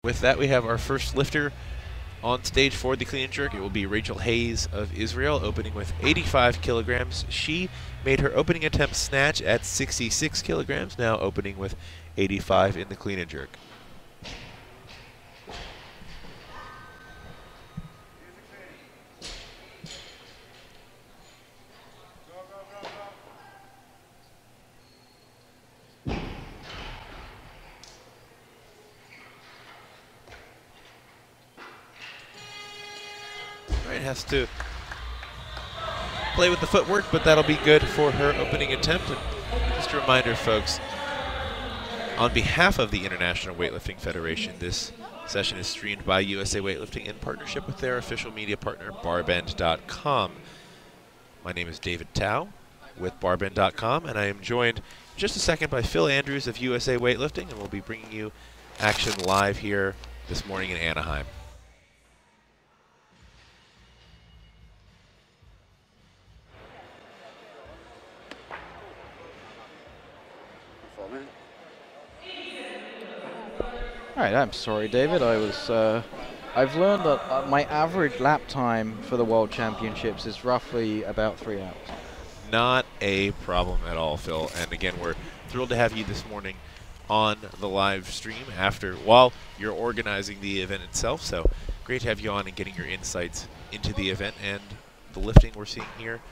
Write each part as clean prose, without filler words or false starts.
With that, we have our first lifter on stage for the clean and jerk. It will be Rachel Hayes of Israel, opening with 85 kilograms. She made her opening attempt snatch at 66 kilograms, now opening with 85 in the clean and jerk. Has to play with the footwork, but that'll be good for her opening attempt. And just a reminder, folks, on behalf of the International Weightlifting Federation, this session is streamed by USA Weightlifting in partnership with their official media partner, barbend.com. My name is David Tao with barbend.com, and I am joined in just a second by Phil Andrews of USA Weightlifting, and we'll be bringing you action live here this morning in Anaheim. All right, I'm sorry, David. I've learned that my average lap time for the World Championships is roughly about 3 hours. Not a problem at all, Phil. And again, we're thrilled to have you this morning on the live stream while you're organizing the event itself. So great to have you on and getting your insights into the event and the lifting we're seeing here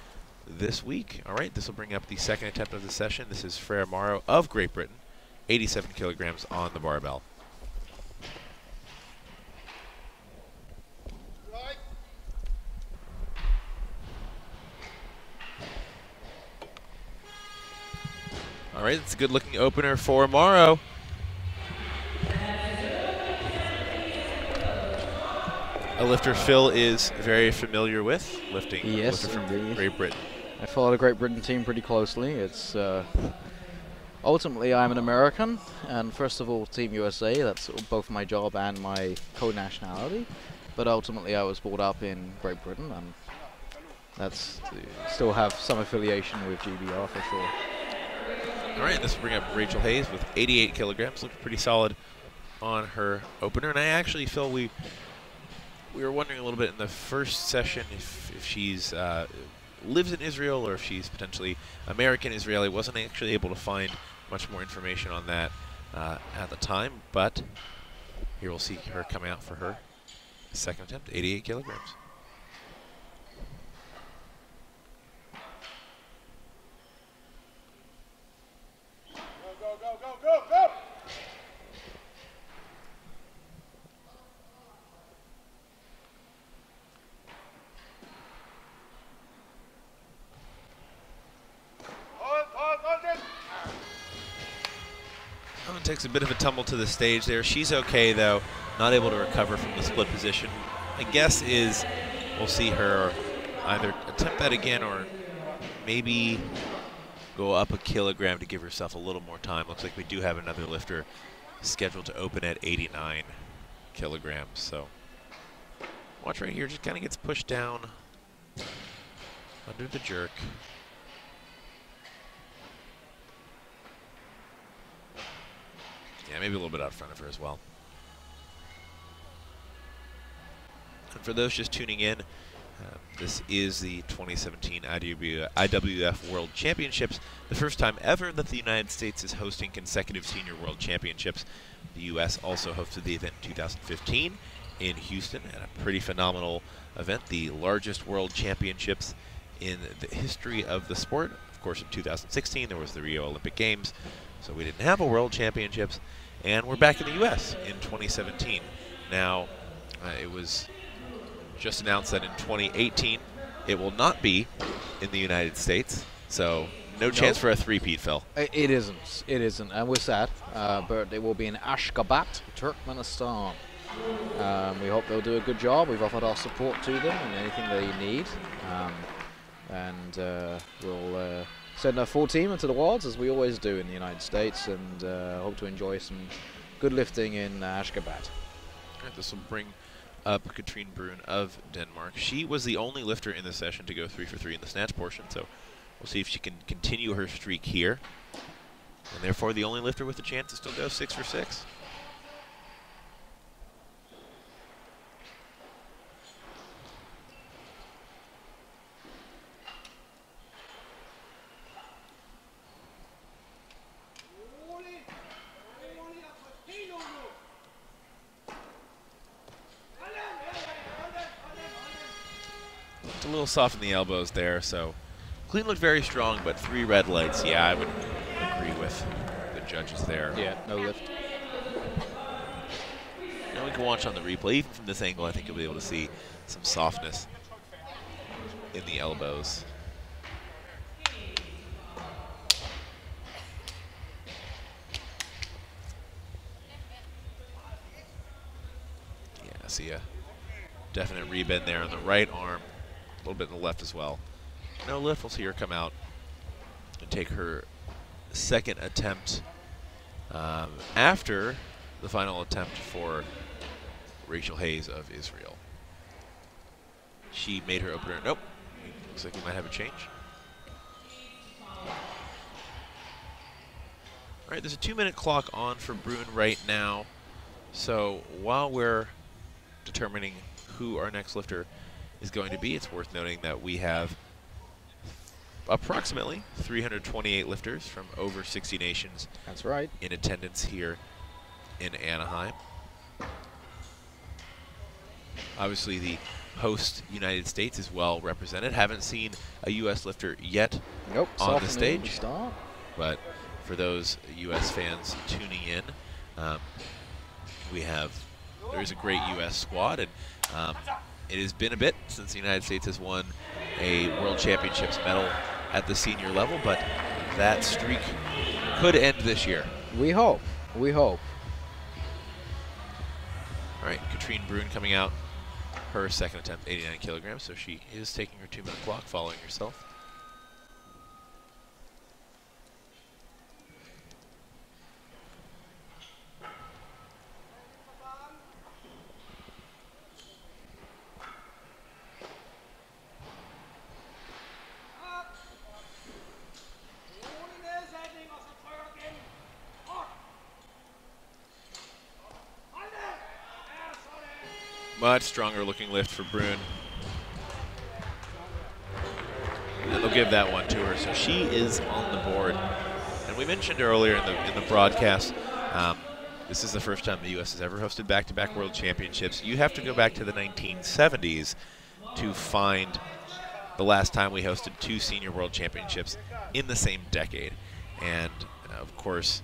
this week. All right, this will bring up the second attempt of the session. This is Freya Morrow of Great Britain, 87 kilograms on the barbell. All right, it's a good-looking opener for Morrow. A lifter Phil is very familiar with, lifting. Yes, lifter from indeed. Great Britain. I follow the Great Britain team pretty closely. It's ultimately I'm an American, and first of all, Team USA. That's both my job and my co-nationality. But ultimately, I was brought up in Great Britain, and that's still have some affiliation with GBR for sure. All right, this will bring up Rachel Hayes with 88 kilograms. Looked pretty solid on her opener. And I actually, Phil, we were wondering a little bit in the first session if she's lives in Israel or if she's potentially American-Israeli. Wasn't actually able to find much more information on that at the time. But here we'll see her coming out for her second attempt, 88 kilograms. Takes a bit of a tumble to the stage there. She's okay though, not able to recover from the split position. My guess is we'll see her either attempt that again or maybe go up a kilogram to give herself a little more time. Looks like we do have another lifter scheduled to open at 89 kilograms. So watch right here, just kind of gets pushed down under the jerk. Yeah, maybe a little bit out front of her as well. And for those just tuning in, this is the 2017 IWF World Championships, the first time ever that the United States is hosting consecutive Senior World Championships. The U.S. also hosted the event in 2015 in Houston, and a pretty phenomenal event, the largest World Championships in the history of the sport. Of course, in 2016, there was the Rio Olympic Games, so we didn't have a World Championships, and we're back in the U.S. in 2017. Now, it was just announced that in 2018, it will not be in the United States, so no chance for a three-peat, Phil. It isn't, and we're sad, but it will be in Ashgabat, Turkmenistan. We hope they'll do a good job. We've offered our support to them and anything they need, and we'll send our full team into the wilds, as we always do in the United States, and hope to enjoy some good lifting in Ashgabat. All right, this will bring up Katrine Brun of Denmark. She was the only lifter in the session to go 3 for 3 in the snatch portion, so we'll see if she can continue her streak here. And therefore, the only lifter with a chance to still go 6 for 6. Just a little soft in the elbows there. So Clean looked very strong, but 3 red lights. Yeah, I would agree with the judges there. Yeah, no lift. Now we can watch on the replay. Even from this angle, I think you'll be able to see some softness in the elbows. Yeah, I see a definite rebend there on the right arm, a little bit in the left as well. No lift. We'll see her come out and take her second attempt after the final attempt for Rachel Hayes of Israel. She made her opener. Nope. Looks like we might have a change. All right, there's a 2-minute clock on for Bruin right now. So while we're determining who our next lifter is going to be, it's worth noting that we have approximately 328 lifters from over 60 nations. That's right. In attendance here in Anaheim. Obviously, the host United States is well represented. Haven't seen a U.S. lifter yet on the stage. But for those U.S. fans tuning in, there is a great U.S. squad, and it has been a bit since the United States has won a World Championships medal at the senior level, but that streak could end this year. We hope. We hope. All right, Katrine Bruin coming out. Her second attempt, 89 kilograms, so she is taking her 2-minute clock following herself. Much stronger looking lift for Bruin. And they'll give that one to her. So she is on the board. And we mentioned earlier in the broadcast, this is the first time the U.S. has ever hosted back-to-back World Championships. You have to go back to the 1970s to find the last time we hosted 2 senior World Championships in the same decade. And, of course,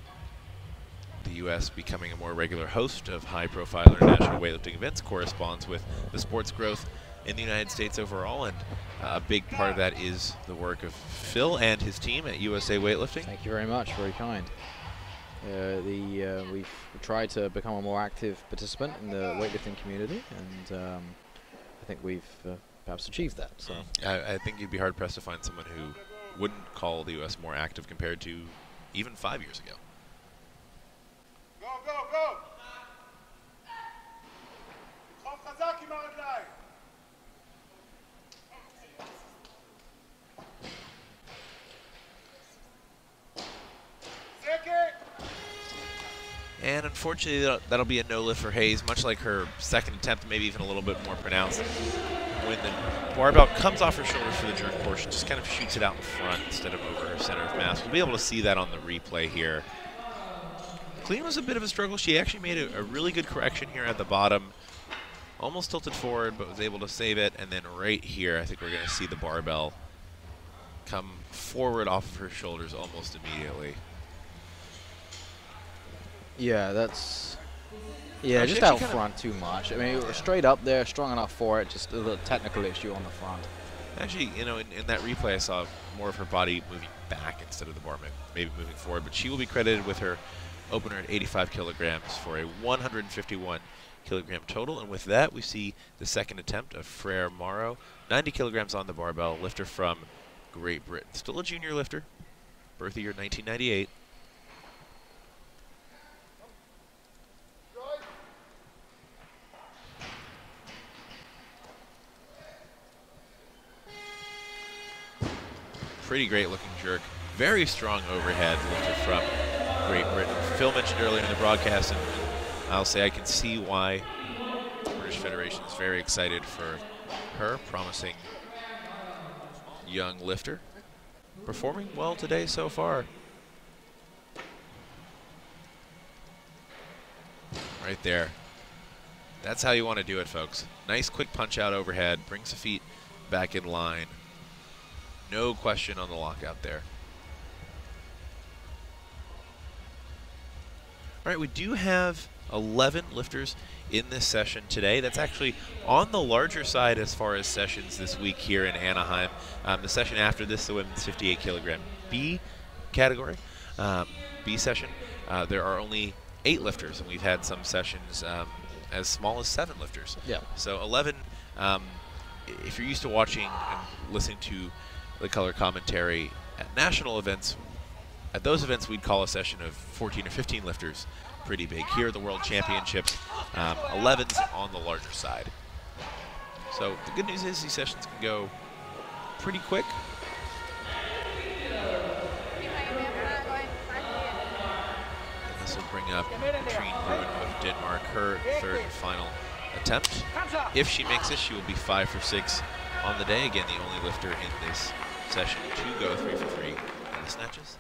the U.S. becoming a more regular host of high-profile international weightlifting events corresponds with the sport's growth in the United States overall, and a big part of that is the work of Phil and his team at USA Weightlifting. Thank you very much. Very kind. We've tried to become a more active participant in the weightlifting community, and I think we've perhaps achieved that. So I think you'd be hard-pressed to find someone who wouldn't call the U.S. more active compared to even 5 years ago. Go, go, go! And unfortunately, that'll be a no lift for Hayes, much like her second attempt, maybe even a little bit more pronounced. When the barbell comes off her shoulders for the jerk portion, just kind of shoots it out in front instead of over her center of mass. We'll be able to see that on the replay here. Clean was a bit of a struggle. She actually made a really good correction here at the bottom. Almost tilted forward, but was able to save it. And then right here, I think we're going to see the barbell come forward off of her shoulders almost immediately. yeah, that's just out front too much. I mean, straight up there, strong enough for it. Just a little technical issue on the front. Actually, you know, in that replay, I saw more of her body moving back instead of the bar maybe moving forward. But she will be credited with her opener at 85 kilograms for a 151 kilogram total. And with that, we see the second attempt of Frere Morrow, 90 kilograms on the barbell, lifter from Great Britain. Still a junior lifter, birth year 1998. Pretty great looking jerk. Very strong overhead lifter from Great Britain. Phil mentioned earlier in the broadcast, and I'll say I can see why the British Federation is very excited for her, promising young lifter. Performing well today so far. Right there. That's how you want to do it, folks. Nice quick punch out overhead, brings the feet back in line. No question on the lockout there. All right, we do have 11 lifters in this session today. That's actually on the larger side as far as sessions this week here in Anaheim. The session after this, the women's 58 kilogram B category, B session, there are only 8 lifters, and we've had some sessions as small as 7 lifters. Yeah. So 11, if you're used to watching and listening to the color commentary at national events, at those events we'd call a session of 14 or 15 lifters pretty big. Here at the World Championships, 11's on the larger side. So the good news is these sessions can go pretty quick. And this will bring up Katrine Bruun of Denmark, her third and final attempt. If she makes it, she will be 5 for 6 on the day. Again, the only lifter in this session to go 3 for 3 in the snatches.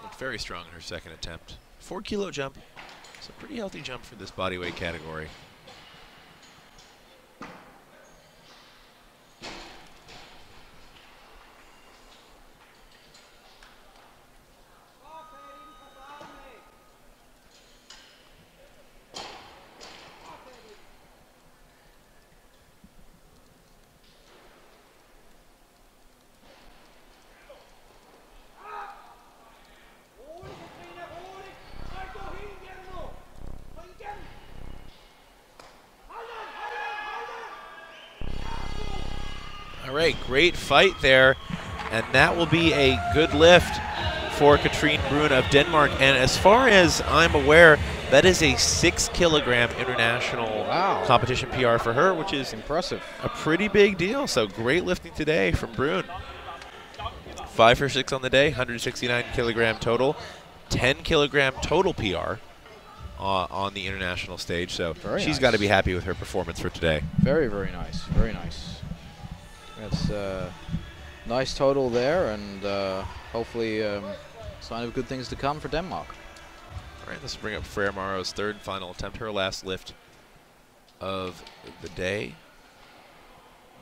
Looked very strong in her second attempt. 4 kilo jump. It's a pretty healthy jump for this bodyweight category. All right, great fight there, and that will be a good lift for Katrine Bruun of Denmark. And as far as I'm aware, that is a 6 kilogram international competition PR for her, which is impressive. A pretty big deal. So great lifting today from Bruun. 5 for 6 on the day, 169 kilogram total, 10 kilogram total PR on the international stage. So she's got to be happy with her performance for today. Very, very nice. Very nice. That's a nice total there, and hopefully sign of good things to come for Denmark. All right, let's bring up Freya Morrow's third and final attempt, her last lift of the day.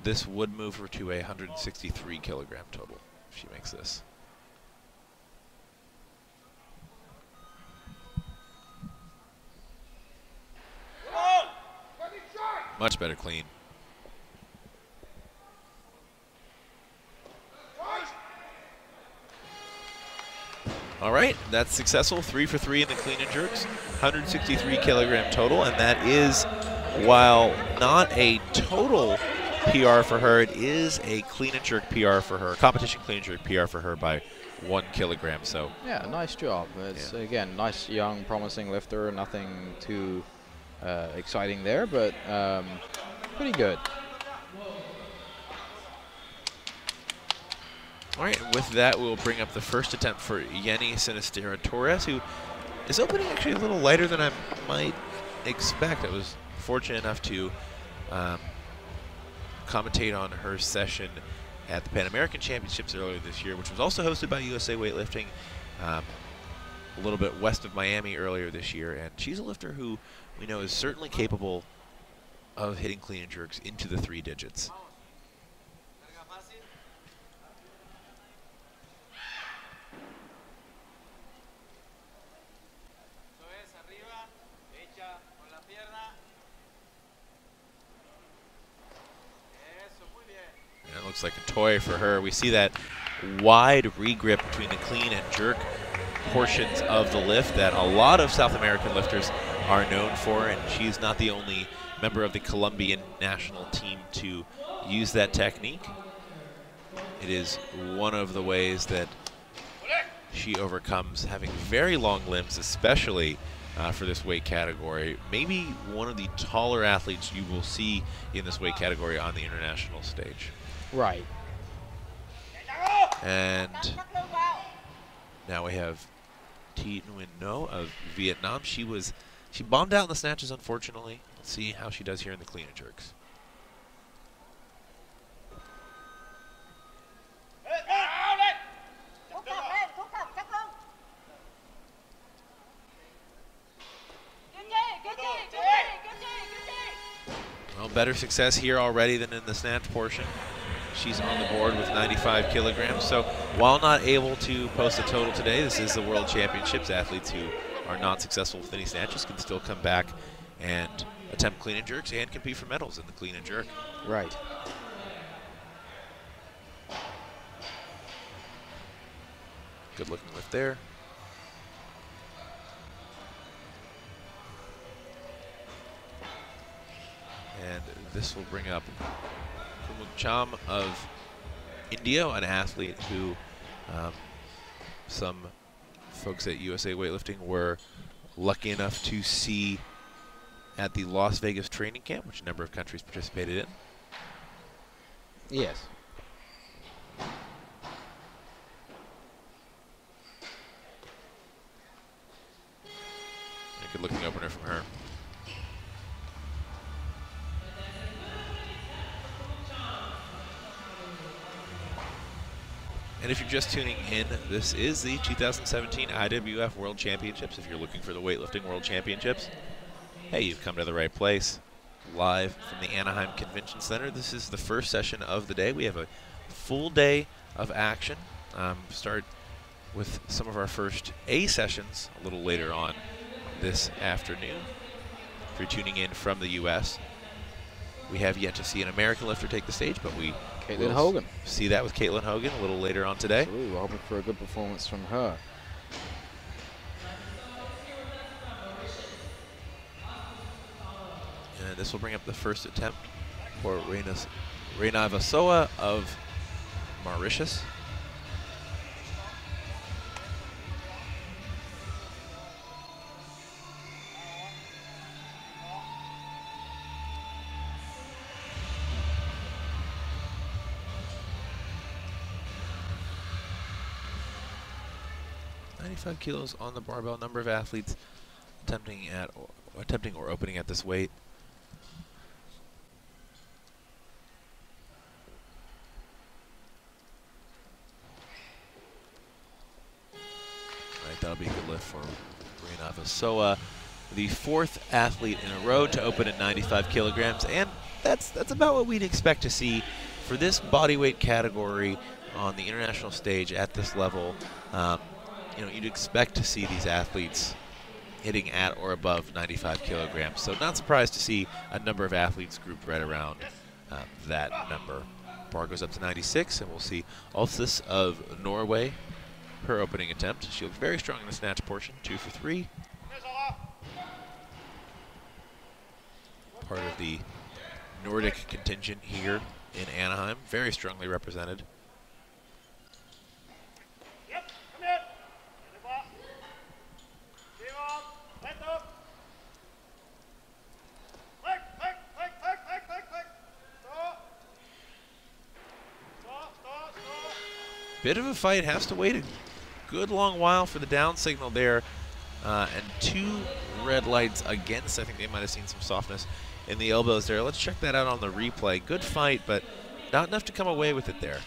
This would move her to a 163 kilogram total if she makes this. Much better clean. All right, that's successful. 3 for 3 in the clean and jerks, 163 kilogram total, and that is, while not a total PR for her, it is a clean and jerk PR for her, competition clean and jerk PR for her by 1 kilogram. So yeah, nice job. It's again nice, young, promising lifter. Nothing too exciting there, but pretty good. All right, with that, we'll bring up the first attempt for Jenny Sinistera Torres, who is opening actually a little lighter than I might expect. I was fortunate enough to commentate on her session at the Pan American Championships earlier this year, which was also hosted by USA Weightlifting a little bit west of Miami earlier this year. And she's a lifter who we know is certainly capable of hitting clean and jerks into the 3 digits. It looks like a toy for her. We see that wide regrip between the clean and jerk portions of the lift that a lot of South American lifters are known for, and she's not the only member of the Colombian national team to use that technique. It is one of the ways that she overcomes having very long limbs, especially for this weight category. Maybe one of the taller athletes you will see in this weight category on the international stage. Right. And now we have Thi Nguyen No of Vietnam. She bombed out in the snatches, unfortunately. Let's see how she does here in the clean and jerks. better success here already than in the snatch portion. She's on the board with 95 kilograms. So while not able to post a total today, this is the World Championships. Athletes who are not successful with any snatches can still come back and attempt clean and jerks and compete for medals in the clean and jerk. Right. Good looking lift there. And this will bring up Cham of India, an athlete who some folks at USA Weightlifting were lucky enough to see at the Las Vegas training camp, which a number of countries participated in. Yes. A good looking opener from her. And if you're just tuning in, this is the 2017 IWF World Championships. If you're looking for the Weightlifting World Championships, hey, you've come to the right place. Live from the Anaheim Convention Center. This is the first session of the day. We have a full day of action. Start with some of our first A sessions a little later on this afternoon. If you're tuning in from the U.S., we have yet to see an American lifter take the stage, but we Caitlin Hogan. See that with Caitlin Hogan a little later on today. Absolutely. We're hoping for a good performance from her. And this will bring up the first attempt for Reinavasoa of Mauritius. Kilos on the barbell. Number of athletes attempting or opening at this weight. Right, that'll be a good lift for Reinavasoa, the fourth athlete in a row to open at 95 kilograms, and that's about what we'd expect to see for this bodyweight category on the international stage at this level. You know, you'd expect to see these athletes hitting at or above 95 kilograms. So not surprised to see a number of athletes grouped right around that number. Bar goes up to 96, and we'll see Althus of Norway, her opening attempt. She looks very strong in the snatch portion, 2 for 3. Part of the Nordic contingent here in Anaheim, very strongly represented. Bit of a fight, has to wait a good long while for the down signal there, and 2 red lights against. I think they might have seen some softness in the elbows there. Let's check that out on the replay. Good fight, but not enough to come away with it there.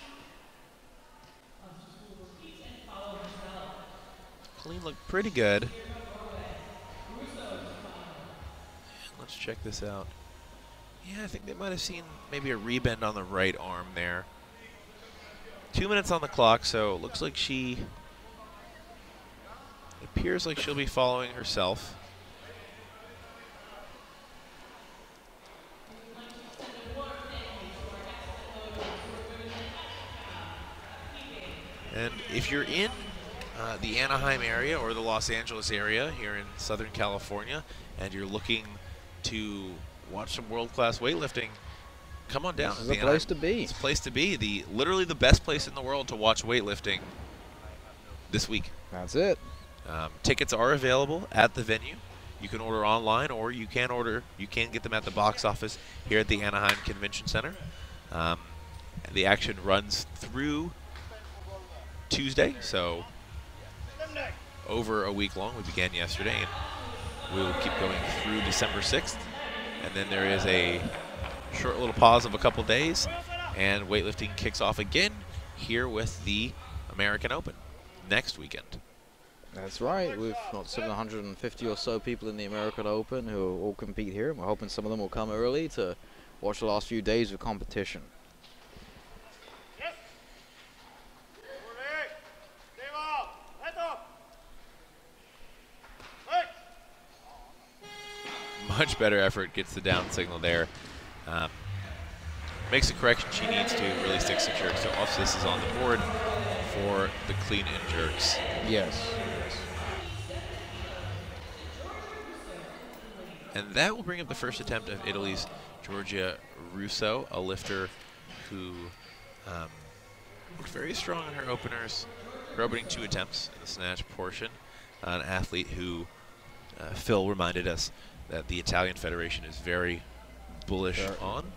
Clean looked pretty good. Let's check this out. Yeah, I think they might have seen maybe a rebend on the right arm there. 2 minutes on the clock, so it looks like it appears like she'll be following herself. And if you're in the Anaheim area or the Los Angeles area here in Southern California, and you're looking to watch some world-class weightlifting, come on down. This is a place to be. It's a place to be. Literally the best place in the world to watch weightlifting this week. That's it. Tickets are available at the venue. You can order online, or you can get them at the box office here at the Anaheim Convention Center. The action runs through Tuesday, so over a week long. We began yesterday, and we will keep going through December 6th. And then there is a short little pause of a couple days, and weightlifting kicks off again here with the American Open next weekend. That's right. We've got 750 or so people in the American Open who all compete here, and we're hoping some of them will come early to watch the last few days of competition. Much better effort, gets the down signal there. Makes the correction she needs to, really sticks to jerk. So off this is on the board for the clean and jerks. Yes. And that will bring up the first attempt of Italy's Giorgia Russo, a lifter who looked very strong in her openers. Her opening 2 attempts in the snatch portion. An athlete who Phil reminded us that the Italian Federation is very bullish on.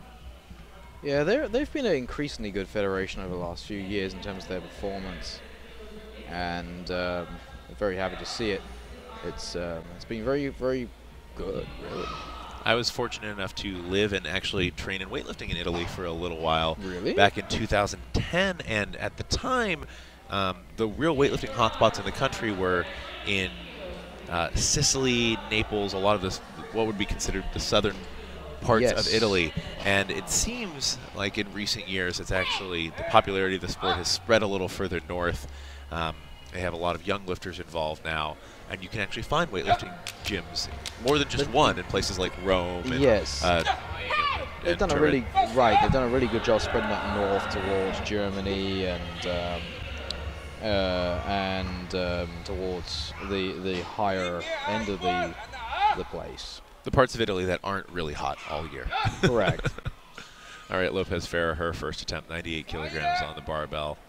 Yeah, they've been an increasingly good federation over the last few years in terms of their performance, and I'm very happy to see it. It's been very, very good, really. I was fortunate enough to live and actually train in weightlifting in Italy for a little while. Really? Back in 2010, and at the time, the real weightlifting hotspots in the country were in Sicily, Naples, a lot of this, what would be considered the southern parts of Italy. And it seems like in recent years, it's actually, the popularity of the sport has spread a little further north. They have a lot of young lifters involved now, and you can actually find weightlifting gyms, more than just one, in places like Rome. And, yes. They've done a really They've done a really good job spreading that north towards Germany and towards the higher end of the place. The parts of Italy that aren't really hot all year. Correct. All right, Lopez Farah, her first attempt, 98 kilograms on the barbell.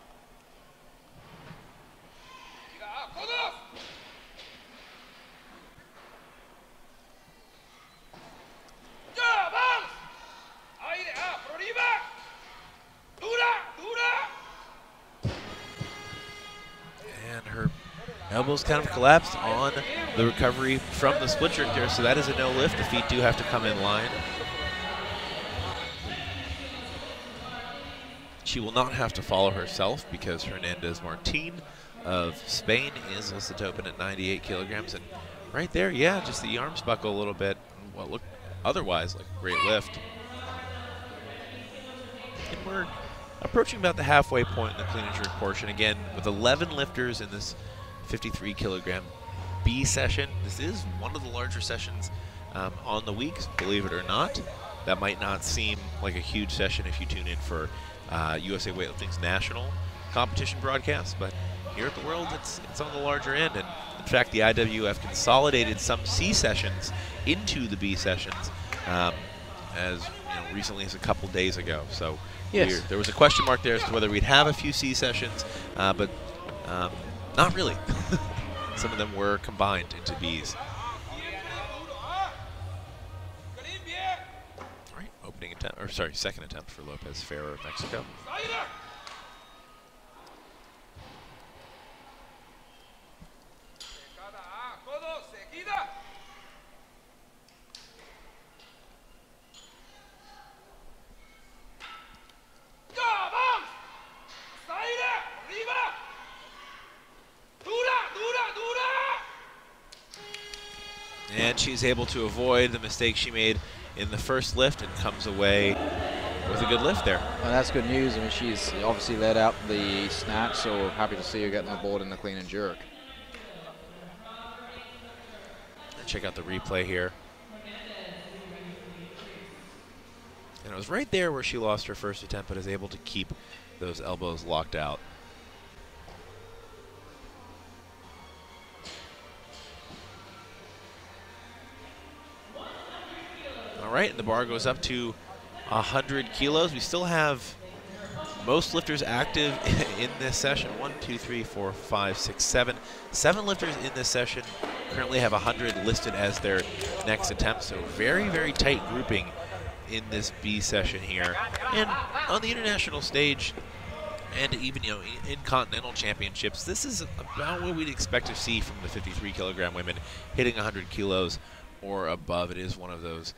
And her elbows kind of collapsed on the recovery from the split jerk there, so that is a no lift. The feet do have to come in line. She will not have to follow herself because Hernandez Martin of Spain is listed open at 98 kilograms. And right there, yeah, just the arms buckle a little bit. What looked otherwise like a great lift. And we're approaching about the halfway point in the clean and jerk portion. Again, with 11 lifters in this 53 kilogram B session. This is one of the larger sessions on the week, believe it or not. That might not seem like a huge session if you tune in for USA Weightlifting's national competition broadcast, but here at the World, it's on the larger end. And in fact, the IWF consolidated some C sessions into the B sessions as recently as a couple days ago. So yes, there was a question mark there as to whether we'd have a few C sessions, but not really. Some of them were combined into Bs. All right, opening attempt, or sorry, second attempt for Lopez Farah of Mexico. And she's able to avoid the mistake she made in the first lift and comes away with a good lift there. And that's good news. I mean, she's obviously led out the snatch, so we're happy to see her getting on board in the clean and jerk. And check out the replay here. And it was right there where she lost her first attempt, but is able to keep those elbows locked out. All right, and the bar goes up to 100 kilos. We still have most lifters active in this session. 1, 2, 3, 4, 5, 6, 7. 7 lifters in this session currently have 100 listed as their next attempt. So very, very tight grouping in this B session here. And on the international stage, and even in continental championships, this is about what we'd expect to see from the 53 kilogram women hitting 100 kilos or above. It is one of those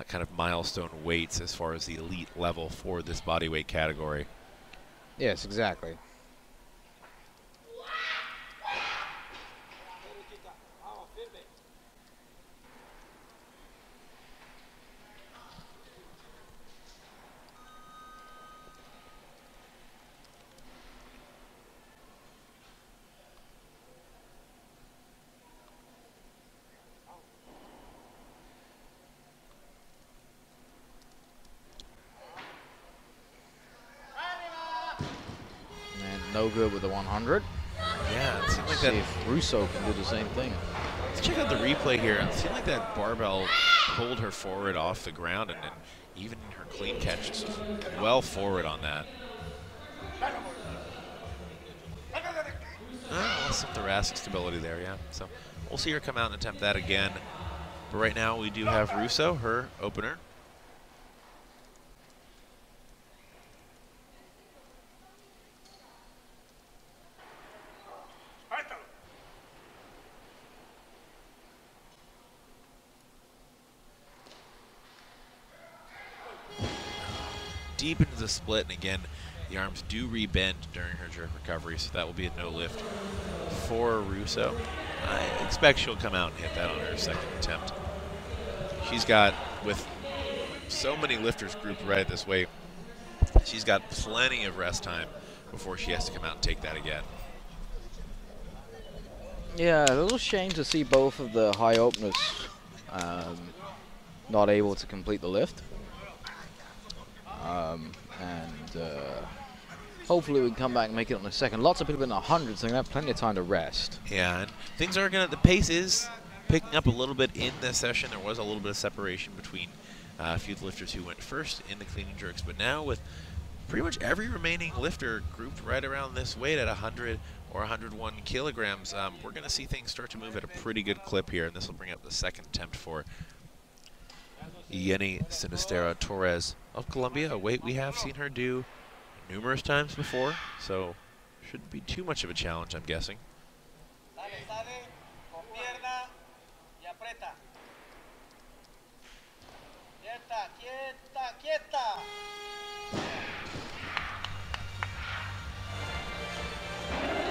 kind of milestone weights as far as the elite level for this body weight category. Yes, exactly. no good with the 100. Yeah, it seemed like See that. if Russo can do the same thing. Let's check out the replay here. It seemed like that barbell pulled her forward off the ground, and then even her clean catch is well forward on that. Lost some thoracic stability there, yeah. So we'll see her come out and attempt that again. But right now we do have Russo, her opener. Deep into the split, and again, the arms do rebend during her jerk recovery, so that will be a no lift for Russo. I expect she'll come out and hit that on her second attempt. She's got, with so many lifters grouped right this way, she's got plenty of rest time before she has to come out and take that again. Yeah, a little shame to see both of the high openers not able to complete the lift. Hopefully we can come back and make it on the second. Lots of people in the hundreds, so they have plenty of time to rest. Yeah, and things are the pace is picking up a little bit in this session. There was a little bit of separation between a few of the lifters who went first in the clean and jerks, but now with pretty much every remaining lifter grouped right around this weight at 100 or 101 kilograms, we're going to see things start to move at a pretty good clip here, and this will bring up the second attempt for Jenny Sinistera Torres of Colombia, a weight we have seen her do numerous times before, so shouldn't be too much of a challenge, I'm guessing.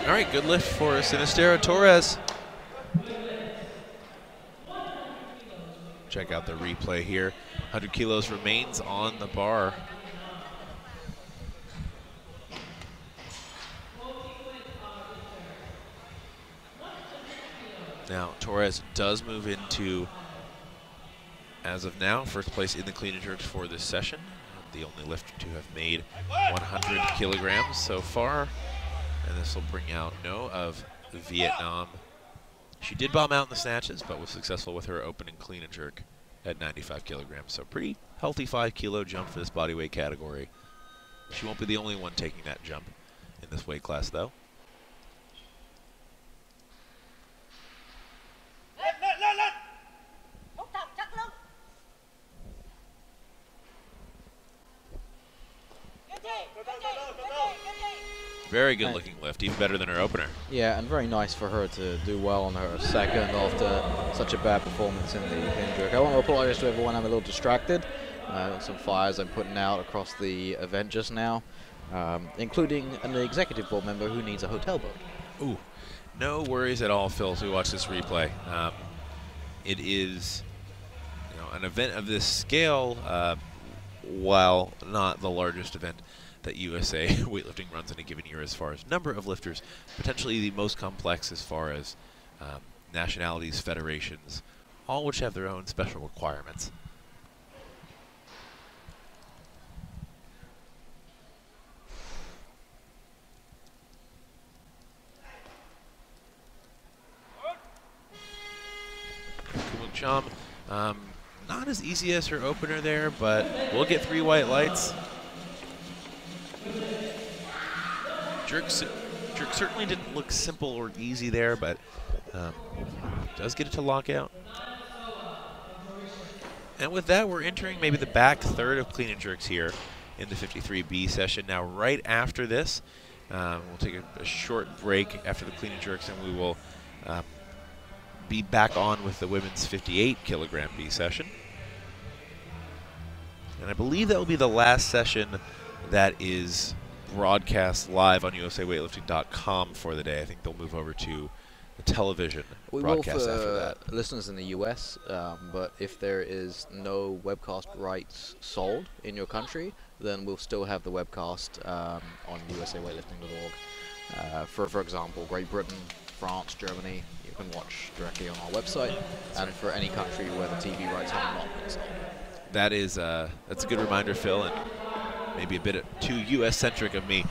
All right, good lift for Sinistera Torres. Check out the replay here. 100 kilos remains on the bar. Now, Torres does move into, as of now, first place in the clean and jerks for this session. The only lifter to have made 100 kilograms so far. And this will bring out No of Vietnam. She did bomb out in the snatches, but was successful with her opening clean and jerk at 95 kilograms. So pretty healthy 5-kilo jump for this bodyweight category. She won't be the only one taking that jump in this weight class, though. Very good looking lift, even better than her opener. Yeah, and very nice for her to do well on her second after such a bad performance in the clean jerk. I want to apologize to everyone, I'm a little distracted. Some fires I'm putting out across the event just now, including an executive board member who needs a hotel boat. Ooh, no worries at all, Phil, as we watch this replay. It is, an event of this scale, while not the largest event that USA weightlifting runs in a given year as far as number of lifters, potentially the most complex as far as nationalities, federations, all which have their own special requirements. Cham, not as easy as her opener there, but we'll get 3 white lights. Jerk certainly didn't look simple or easy there, but does get it to lockout. And with that, we're entering maybe the back third of clean and jerks here in the 53B session. Now, right after this, we'll take a short break after the clean and jerks, and we will be back on with the women's 58 kilogram B session. And I believe that will be the last session that is broadcast live on USAWeightlifting.com for the day. I think they'll move over to the television broadcast after that. Listeners in the US, but if there is no webcast rights sold in your country, then we'll still have the webcast on USAWeightlifting.org. For example, Great Britain, France, Germany, you can watch directly on our website, and for any country where the TV rights have not been sold. That is, that's a good reminder, Phil, and maybe a bit too US-centric of me.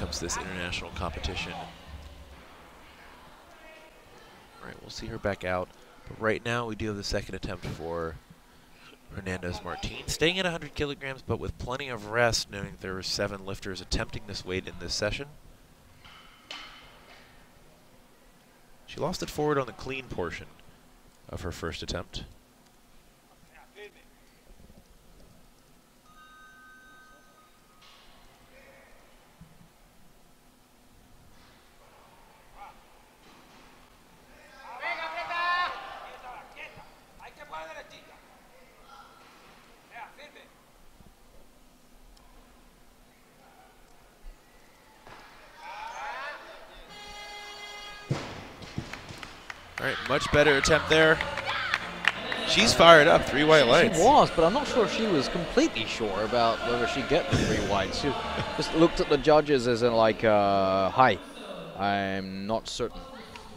comes to this international competition. All right, we'll see her back out. But right now, we do have the second attempt for Hernandez Martin, staying at 100 kilograms, but with plenty of rest, knowing there were 7 lifters attempting this weight in this session. She lost it forward on the clean portion of her first attempt. All right, much better attempt there. She's fired up, 3 white lights. She was, but I'm not sure if she was completely sure about whether she'd get the 3 whites. She just looked at the judges as in like, hi, I'm not certain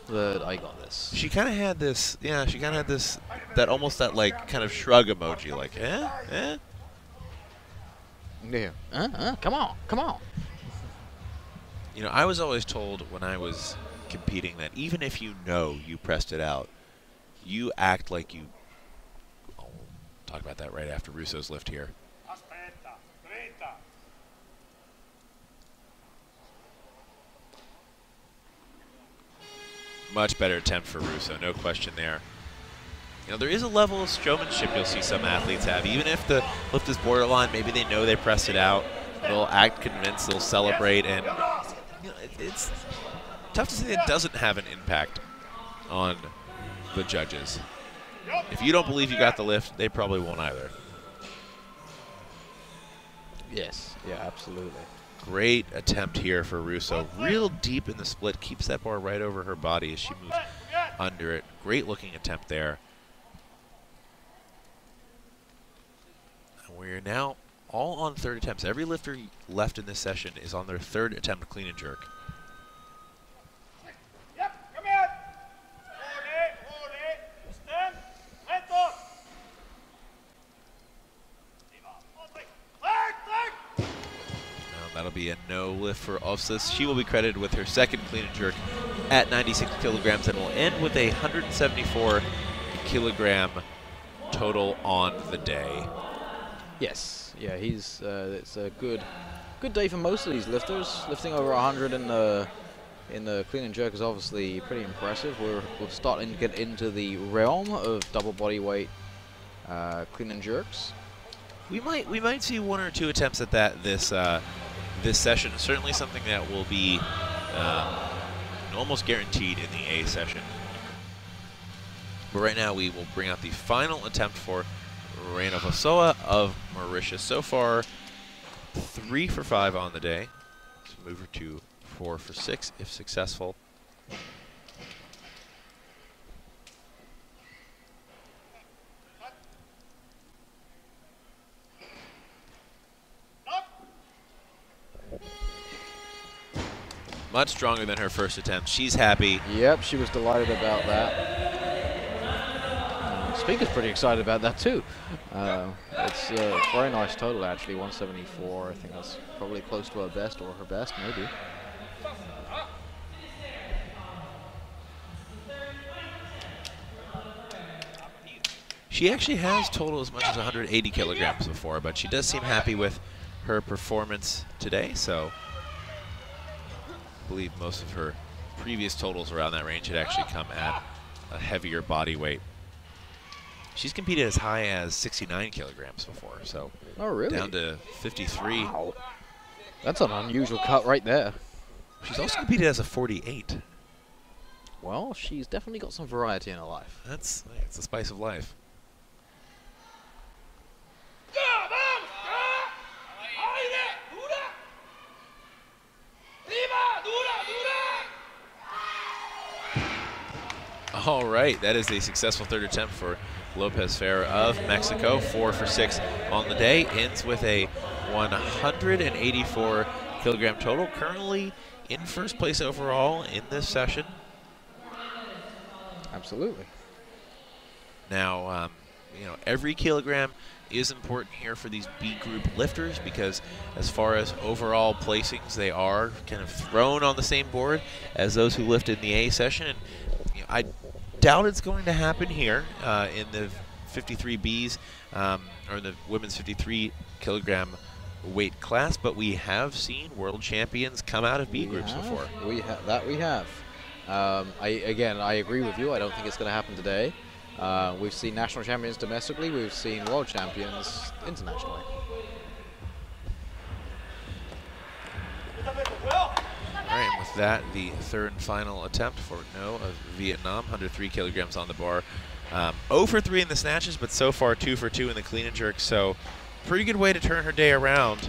that I got this. She kind of had this, yeah, she kind of had this, that almost that like kind of shrug emoji, like, eh? Yeah, come on, come on. You know, I was always told when I was competing that even if you know you pressed it out, you act like you... Oh, we'll talk about that right after Russo's lift here. Much better attempt for Russo, no question there. You know, there is a level of showmanship you'll see some athletes have. Even if the lift is borderline, maybe they know they pressed it out, they'll act convinced, they'll celebrate, and you know, it's tough to say it doesn't have an impact on the judges. If you don't believe you got the lift, they probably won't either. Yes, yeah, absolutely. Great attempt here for Russo. Real deep in the split, keeps that bar right over her body as she moves under it. Great looking attempt there. And we're now all on third attempts. Every lifter left in this session is on their third attempt clean and jerk. That'll be a no lift for Ofsis. She will be credited with her second clean and jerk at 96 kilograms and will end with a 174 kilogram total on the day. Yes, yeah, it's a good day for most of these lifters. Lifting over 100 in the clean and jerk is obviously pretty impressive. We're starting to get into the realm of double body weight clean and jerks. We might see 1 or 2 attempts at that this session. Certainly something that will be almost guaranteed in the A session. But right now we will bring out the final attempt for Reina Vasoa of Mauritius. So far, 3 for 5 on the day. So move her to 4 for 6 if successful. Much stronger than her first attempt. She's happy. Yep, she was delighted about that. Speaker's pretty excited about that too. It's a very nice total actually, 174. I think that's probably close to her best or her best maybe. She actually has totaled as much as 180 kilograms before, but she does seem happy with her performance today, so I believe most of her previous totals around that range had actually come at a heavier body weight. She's competed as high as 69 kilograms before, so oh, really? Down to 53. Wow. That's an unusual cut right there. She's also competed as a 48. Well, she's definitely got some variety in her life. It's the spice of life. All right, that is a successful third attempt for Lopez Ferrer of Mexico. 4 for 6 on the day. Ends with a 184 kilogram total. Currently in first place overall in this session. Absolutely. Now, you know, every kilogram is important here for these B group lifters, because as far as overall placings, they are kind of thrown on the same board as those who lifted in the A session. And you know, I doubt it's going to happen here in the 53Bs or the women's 53 kilogram weight class, but we have seen world champions come out of B groups before. We have. I agree with you. I don't think it's going to happen today. We've seen national champions domestically. We've seen world champions internationally. All right, and with that, the third and final attempt for No of Vietnam, 103 kilograms on the bar. 0 for 3 in the snatches, but so far 2 for 2 in the clean and jerk. So pretty good way to turn her day around.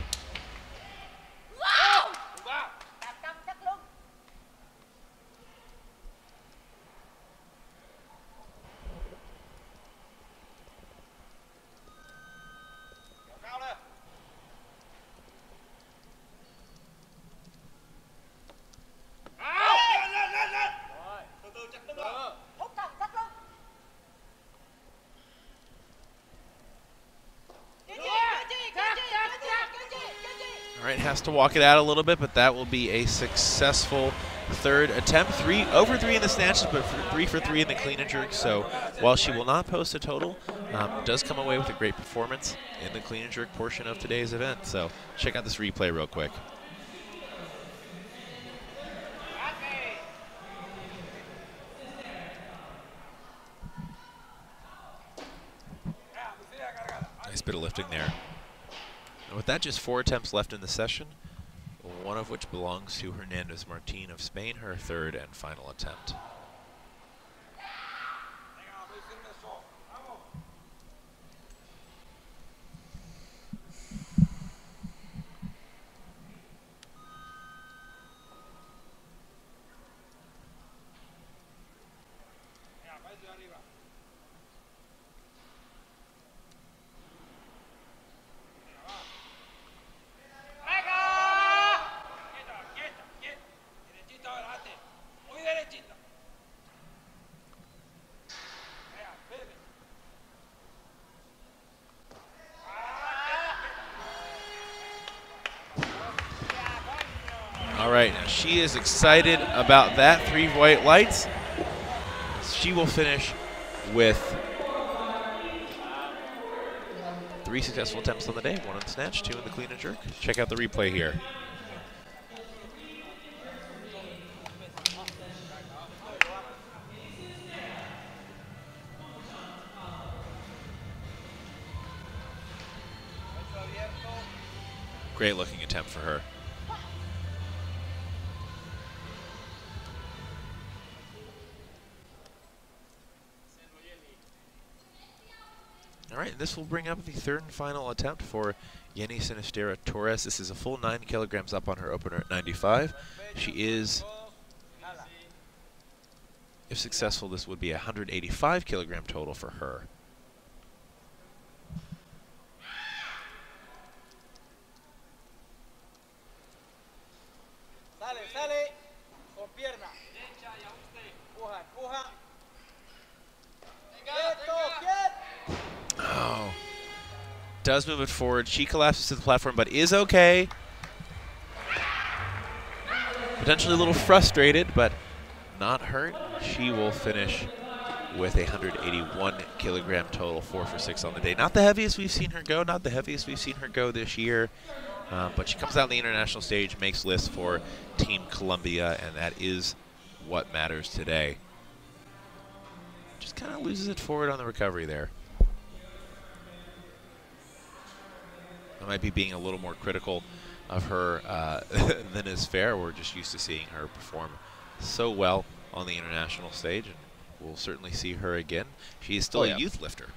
All right, has to walk it out a little bit, but that will be a successful third attempt. 3 over 3 in the snatches, but 3 for 3 in the clean and jerk. So while she will not post a total, does come away with a great performance in the clean and jerk portion of today's event. So check out this replay real quick. Nice bit of lifting there. And with that, just 4 attempts left in the session, one of which belongs to Hernandez Martin of Spain, her third and final attempt. All right, now she is excited about that. 3 white lights. She will finish with 3 successful attempts on the day, 1 in the snatch, 2 in the clean and jerk. Check out the replay here. Great looking attempt for her. All right, this will bring up the third and final attempt for Jenny Sinistera Torres. This is a full 9 kilograms up on her opener at 95. She is, if successful, this would be a 185 kilogram total for her. Oh, does move it forward. She collapses to the platform, but is okay. Potentially a little frustrated, but not hurt. She will finish with a 181 kilogram total, 4 for 6 on the day. Not the heaviest we've seen her go, not the heaviest we've seen her go this year, but she comes out on the international stage, makes lists for Team Colombia, and that is what matters today. Just kind of loses it forward on the recovery there. I might be being a little more critical of her than is fair. We're just used to seeing her perform so well on the international stage, and we'll certainly see her again. She is still a youth lifter.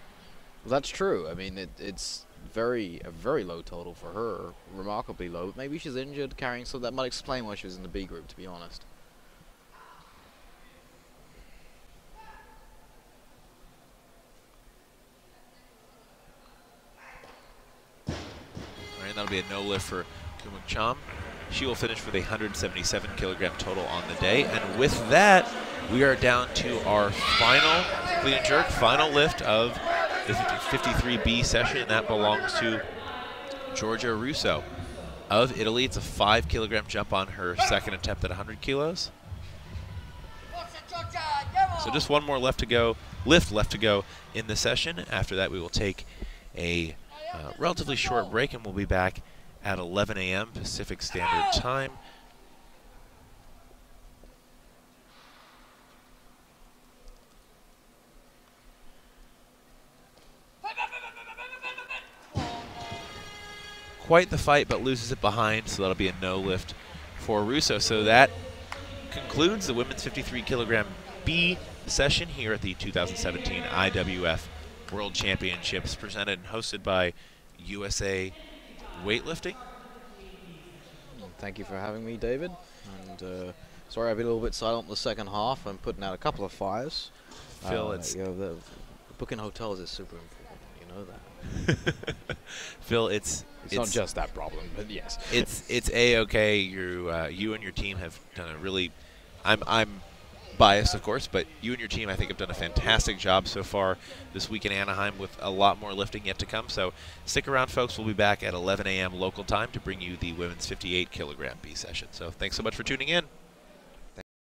Well, that's true. I mean, it's a very low total for her, remarkably low. Maybe she's injured, carrying, so that might explain why she was in the B group, to be honest. And that'll be a no lift for Kumuk Cham. She will finish with a 177 kilogram total on the day. And with that, we are down to our final clean and jerk, final lift of the 53B session, and that belongs to Giorgia Russo of Italy. It's a 5 kilogram jump on her second attempt at 100 kilos. So just one more lift left to go in the session. After that, we will take a relatively short break, and we'll be back at 11 a.m. Pacific Standard Time. Quite the fight, but loses it behind, so that'll be a no lift for Russo. So that concludes the women's 53 kilogram B session here at the 2017 IWF World Championships, presented and hosted by USA Weightlifting. Thank you for having me, David. And sorry I've been a little bit silent in the second half. I'm putting out a couple of fires. Phil, it's you know, the booking hotels is super important. You know that. Phil, it's not just that problem, but yes. It's a-okay. You and your team have done a really, I'm biased, of course, but you and your team, I think, have done a fantastic job so far this week in Anaheim, with a lot more lifting yet to come. So stick around, folks. We'll be back at 11 a.m. local time to bring you the women's 58 kilogram B session. So thanks so much for tuning in.